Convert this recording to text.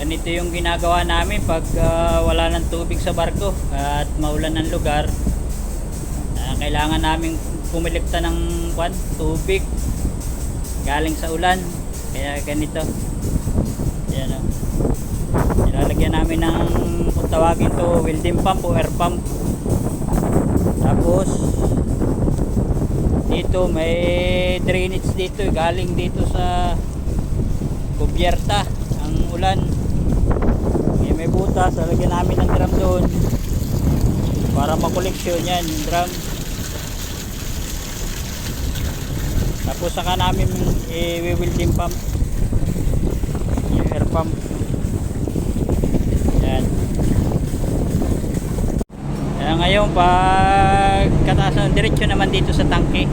Ganito yung ginagawa namin pag wala ng tubig sa barko at maulan ng lugar. Kailangan namin pumilikta ng tubig galing sa ulan. Kaya ganito. Ayan, oh. Nilalagyan namin ng, kung tawagin to, welding pump o air pump. Tapos dito may drainage dito, galing dito sa kubyerta ang ulan. May butas, lalagyan namin ng drum doon para makoleksyon yan yung drum. Tapos saka namin i-welding pump yung air pump. Yan. Kaya ngayon pag kataas ng diretsyo naman dito sa tangke.